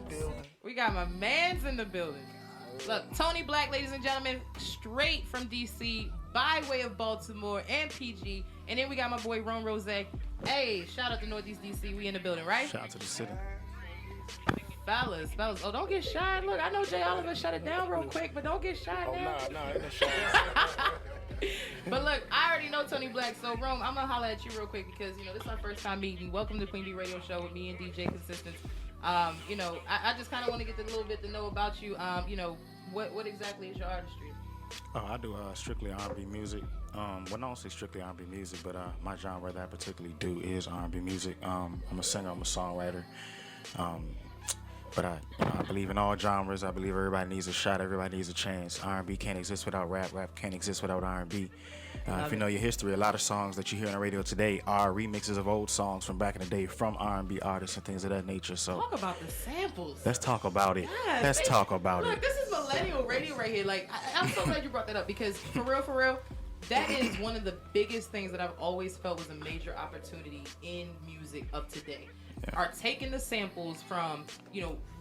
the building. We got my man's in the building. Look, Tony Blak, ladies and gentlemen, straight from DC, by way of Baltimore and PG. And then we got my boy RomeeRozayy. Hey, shout out to Northeast DC. We in the building, right? Shout out to the city. Fellas. Oh, don't get shy. Look, I know Jay Oliver shut it down real quick, but don't get shy now. Nah, ain't no shy. But look, I already know Tony Blak, so Rome, I'm gonna holler at you real quick because this is our first time meeting. Welcome to Queen Bee Radio Show with me and DJ Consistence. I just kind of want to get a little bit to know about you. What exactly is your artistry? Oh, I do strictly R&B music. Well, I don't say strictly R&B music, but my genre that I particularly do is R&B music. I'm a singer, I'm a songwriter. But I believe in all genres. I believe everybody needs a shot. Everybody needs a chance. R&B can't exist without rap. Rap can't exist without R&B. If you know your history, a lot of songs that you hear on the radio today are remixes of old songs from back in the day from R&B artists and things of that nature. So talk about the samples. Let's talk about it. Yes, let's talk about look, it. This is millennial radio right here. Like, I'm so glad you brought that up because for real, that is one of the biggest things that I've always felt was a major opportunity in music of today. Yeah. Are taking the samples from,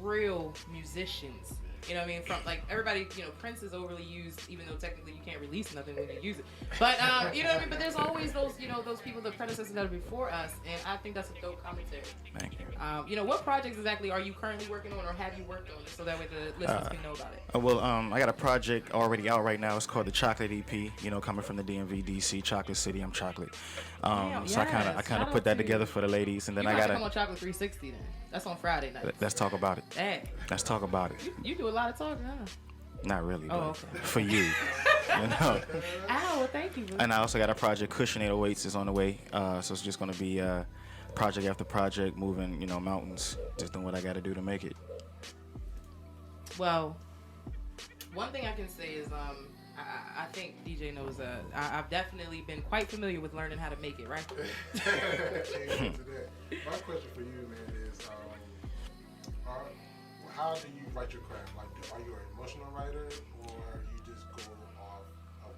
real musicians. You know what I mean? From like everybody, Prince is overly used, even though technically you can't release nothing when you use it. But you know what I mean? But there's always those, those people, the predecessors that are before us, and I think that's a dope commentary. Thank you. What projects exactly are you currently working on, or have you worked on, so that way the listeners can know about it? I got a project already out right now. It's called the Chocolate EP. Coming from the DMV, DC, Chocolate City. I'm chocolate. So I kind of put that together for the ladies, and then I got to come on Chocolate 360 then. That's on Friday night. Let's talk about it. Hey. Let's talk about it. You do a lot of talking, huh? Not really, but okay. for you. Ow, well, thank you. Bro. And I also got a project, Cushion 808s, is on the way. So it's just going to be project after project, moving, mountains, just doing what I got to do to make it. Well, one thing I can say is I think DJ knows I've definitely been quite familiar with learning how to make it, right? My question for you, man, is how do you write your craft? Like, are you an emotional writer, or you just go off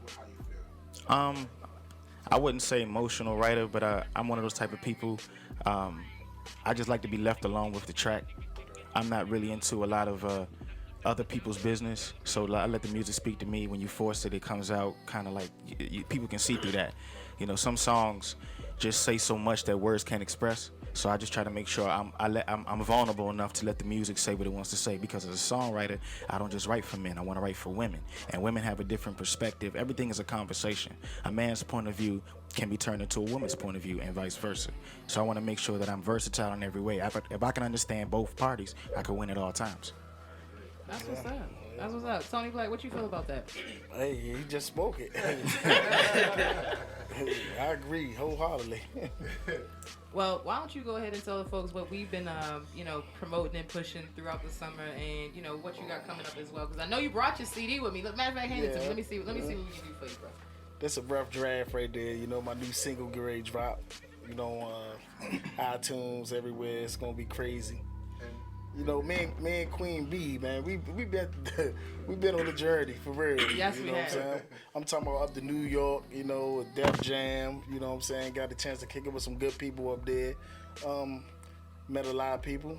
of how you feel? I wouldn't say emotional writer, but I'm one of those type of people. I just like to be left alone with the track. I'm not really into a lot of other people's business, so I let the music speak to me. When you force it, it comes out kind of like people can see through that. Some songs just say so much that words can't express. So I just try to make sure I'm vulnerable enough to let the music say what it wants to say. Because as a songwriter, I don't just write for men. I want to write for women, and women have a different perspective. Everything is a conversation. A man's point of view can be turned into a woman's point of view, and vice versa. So I want to make sure that I'm versatile in every way. If I can understand both parties, I can win at all times. That's what's up. That's what's up. Tony Blak, what you feel about that? Hey, he just spoke it. I agree wholeheartedly. Well, why don't you go ahead and tell the folks what we've been, promoting and pushing throughout the summer, and what you got coming up as well. Because I know you brought your CD with me. Look, matter of fact, hand it to me. Let me see what we can do for you, bro. That's a rough draft right there. My new single Grade Drop. iTunes everywhere. It's gonna be crazy. Me and Queen Bee, man, we been on the journey for real. Yes, we what I'm saying? I'm talking about up to New York, Def Jam, you know what I'm saying? Got the chance to kick it with some good people up there. Met a lot of people.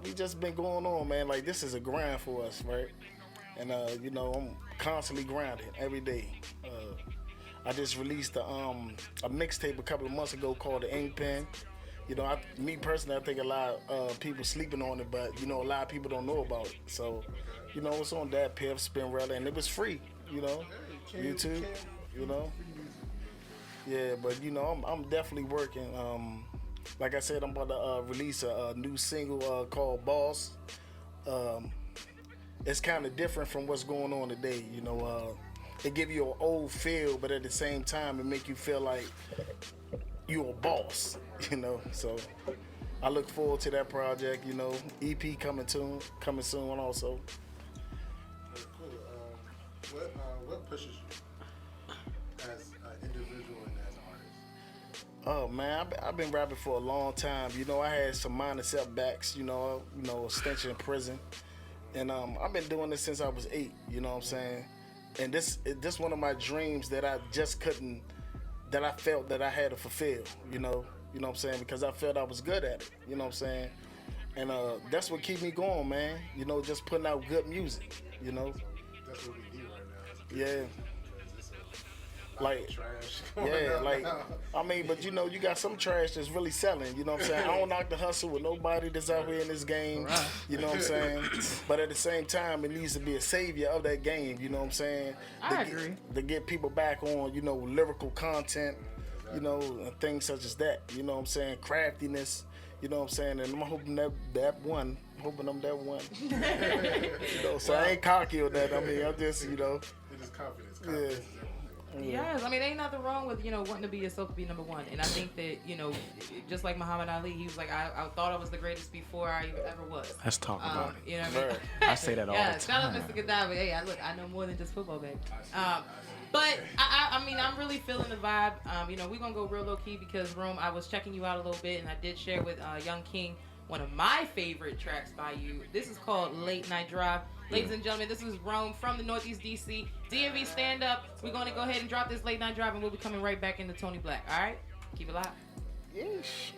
We just been going on, man. Like, this is a grind for us, right? And I'm constantly grinding every day. I just released a mixtape a couple of months ago called The Ink Pen. Me personally, I think a lot of people sleeping on it, but a lot of people don't know about it. So, it's on that Piff, Spinrella, and it was free. YouTube. Yeah, but I'm definitely working. Like I said, I'm about to release a new single called Boss. It's kind of different from what's going on today. It give you an old feel, but at the same time, it make you feel like you're a boss, So I look forward to that project, EP coming soon also. Cool. What pushes you as an individual and as an artist? Oh man, I've been rapping for a long time. I had some minor setbacks, a stench in prison. And I've been doing this since I was 8, you know what I'm saying? And this one of my dreams that I just couldn't, that I felt that I had to fulfill, you know what I'm saying? Because I felt I was good at it, you know what I'm saying? And that's what keep me going, man. You know, just putting out good music. You know. That's what we need right now. Yeah. It's a lot Like, of trash going yeah, on like, now. I mean, but you know, you got some trash that's really selling. You know what I'm saying? I don't knock the hustle with nobody that's out here in this game. You know what I'm saying? But at the same time, it needs to be a savior of that game. You know what I'm saying? I agree. To get people back on, you know, lyrical content, you know, and things such as that. You know what I'm saying? Craftiness. You know what I'm saying? And I'm hoping that one. Hoping I'm that one. You know, so I ain't cocky or that. I mean, I'm just, you know. It is confidence. Yeah. Confidence is everything. Yes, I mean, ain't nothing wrong with, you know, wanting to be yourself to be number one. And I think that, you know, just like Muhammad Ali, he was like, I thought I was the greatest before I ever was. Let's talk about it. You know what I mean? I say that all Yeah, the shout time. out Mr. Gaddafi. Hey, I know more than just football, baby. But I mean, I'm really feeling the vibe. You know, we're gonna go real low key because Rome, I was checking you out a little bit, and I did share with Young King one of my favorite tracks by you. This is called Late Night Drive. Ladies and gentlemen, this is Rome from the Northeast DC. DMV stand up. We're gonna go ahead and drop this Late Night Drive, and we'll be coming right back into Tony Black. All right, keep it live. Yeesh.